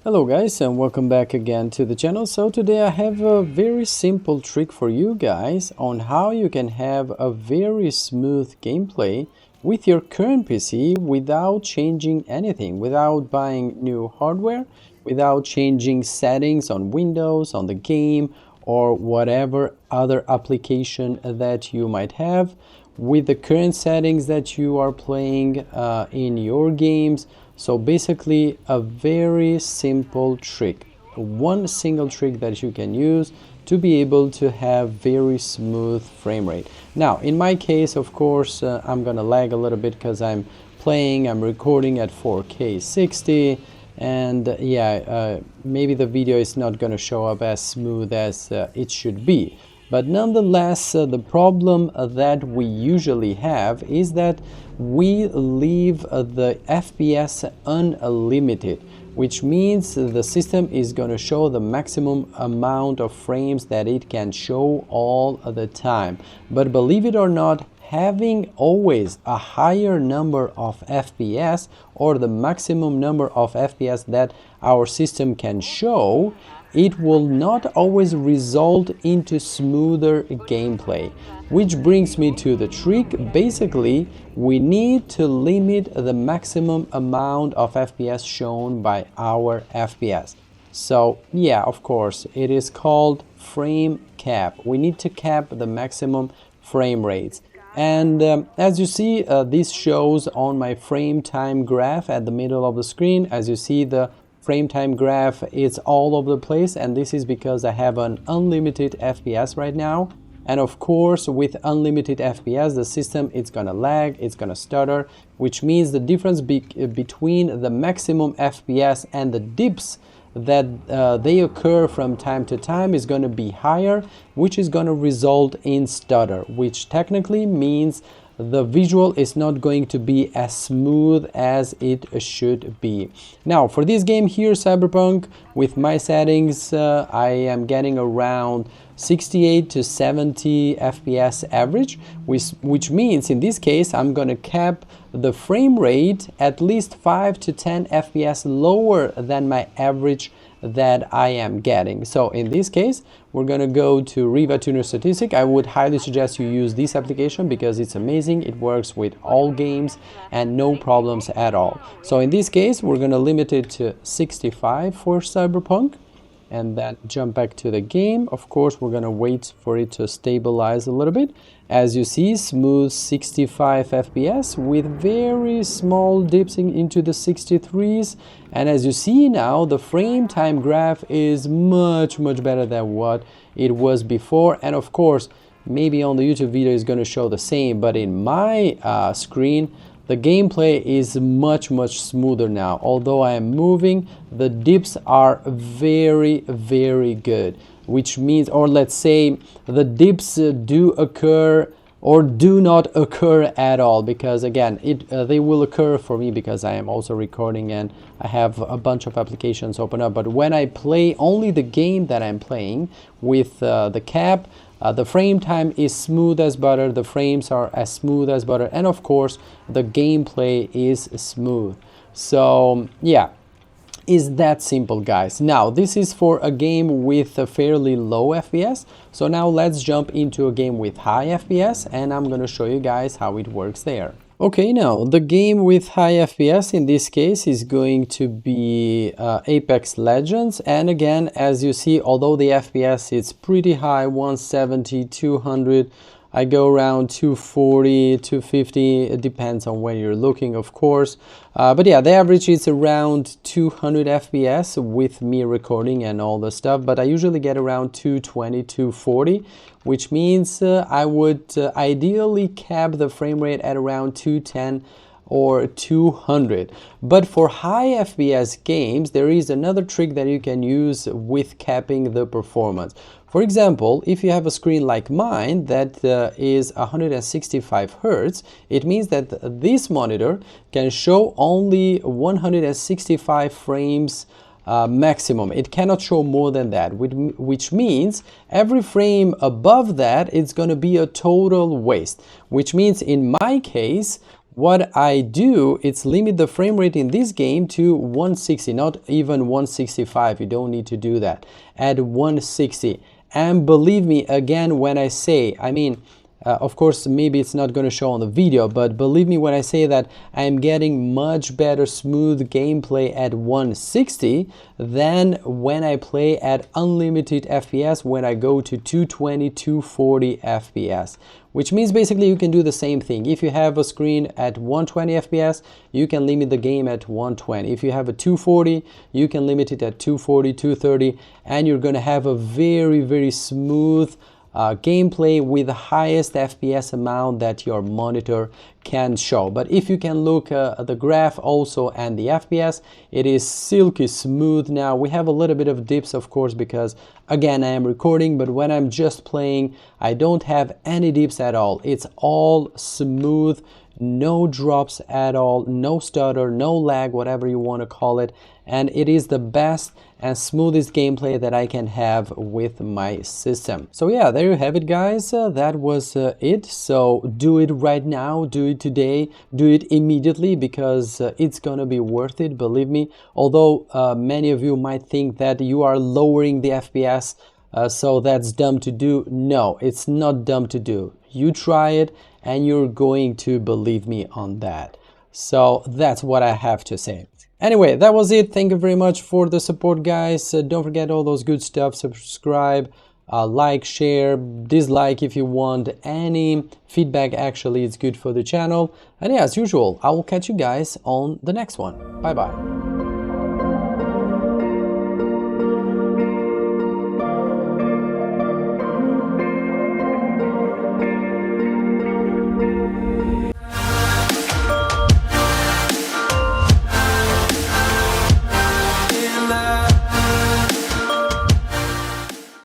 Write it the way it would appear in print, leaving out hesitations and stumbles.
Hello guys, and welcome back again to the channel. So today I have a very simple trick for you guys on how you can have a very smooth gameplay with your current PC without changing anything, without buying new hardware, without changing settings on Windows, on the game, or whatever other application that you might have, with the current settings that you are playing in your games. So basically a very simple trick, one single trick that you can use to be able to have very smooth frame rate. Now in my case, of course, I'm gonna lag a little bit because I'm recording at 4K 60, and maybe the video is not gonna show up as smooth as it should be. But nonetheless, the problem that we usually have is that we leave the FPS unlimited, which means the system is going to show the maximum amount of frames that it can show all the time. But believe it or not, having always a higher number of FPS, or the maximum number of FPS that our system can show, it will not always result into smoother gameplay. Which brings me to the trick. Basically, we need to limit the maximum amount of FPS shown by our FPS. So yeah, of course, it is called frame cap. We need to cap the maximum frame rates. And as you see, this shows on my frame time graph at the middle of the screen. As you see, the frame time graph is all over the place, and this is because I have an unlimited FPS right now. And of course, with unlimited FPS, the system, it's gonna lag, it's gonna stutter, which means the difference between the maximum FPS and the dips that they occur from time to time is going to be higher, which is going to result in stutter, which technically means the visual is not going to be as smooth as it should be. Now for this game here, Cyberpunk, with my settings, I am getting around 68 to 70 FPS average, which means in this case I'm gonna cap the frame rate at least 5 to 10 FPS lower than my average that I am getting. So in this case, we're gonna go to Riva Tuner Statistic. I would highly suggest you use this application because it's amazing. It works with all games and no problems at all. So in this case, we're gonna limit it to 65 for Cyberpunk, and then jump back to the game. Of course, we're gonna wait for it to stabilize a little bit. As you see, smooth 65 FPS with very small dips into the 63s. And as you see now, the frame time graph is much better than what it was before. And of course, maybe on the YouTube video is gonna show the same, but in my screen, the gameplay is much smoother now. Although I am moving, the dips are very good, which means, or let's say the dips do occur or do not occur at all, because again, they will occur for me because I am also recording and I have a bunch of applications open up. But when I play only the game that I'm playing with the cap, the frame time is smooth as butter, the frames are as smooth as butter, and of course the gameplay is smooth. So yeah, is that simple, guys. Now this is for a game with a fairly low FPS. So now let's jump into a game with high FPS, and I'm gonna show you guys how it works there. Okay, now the game with high FPS in this case is going to be Apex Legends. And again, as you see, although the FPS is pretty high, 170, 200, I go around 240, 250, it depends on when you're looking, of course. But yeah, the average is around 200 FPS with me recording and all the stuff, but I usually get around 220, 240, which means I would ideally cap the frame rate at around 210 or 200. But for high FPS games, there is another trick that you can use with capping the performance. For example, if you have a screen like mine that is 165 Hz, it means that this monitor can show only 165 frames maximum. It cannot show more than that, which means every frame above that it's going to be a total waste, which means in my case, what I do is limit the frame rate in this game to 160, not even 165. You don't need to do that. At 160. And believe me, again, when I say, of course, maybe it's not going to show on the video, but believe me when I say that I'm getting much better smooth gameplay at 160 than when I play at unlimited FPS, when I go to 220, 240 FPS. Which means basically you can do the same thing. If you have a screen at 120 FPS, you can limit the game at 120. If you have a 240, you can limit it at 240, 230, and you're going to have a very, very smooth gameplay with the highest FPS amount that your monitor can show. But if you can look at the graph also and the FPS, it is silky smooth. Now we have a little bit of dips, of course, because again I am recording, but when I'm just playing I don't have any dips at all. It's all smooth, no drops at all, no stutter, no lag, whatever you want to call it, and it is the best and smoothest gameplay that I can have with my system. So yeah, there you have it, guys. That was it. So do it right now, do it today, do it immediately, because it's gonna be worth it, believe me. Although many of you might think that you are lowering the FPS, so that's dumb to do. No, it's not dumb to do. You try it and you're going to believe me on that. So that's what I have to say. Anyway, that was it. Thank you very much for the support, guys. Don't forget all those good stuff. Subscribe, like, share, dislike if you want. Any feedback actually is good for the channel. And yeah, as usual, I will catch you guys on the next one. Bye bye.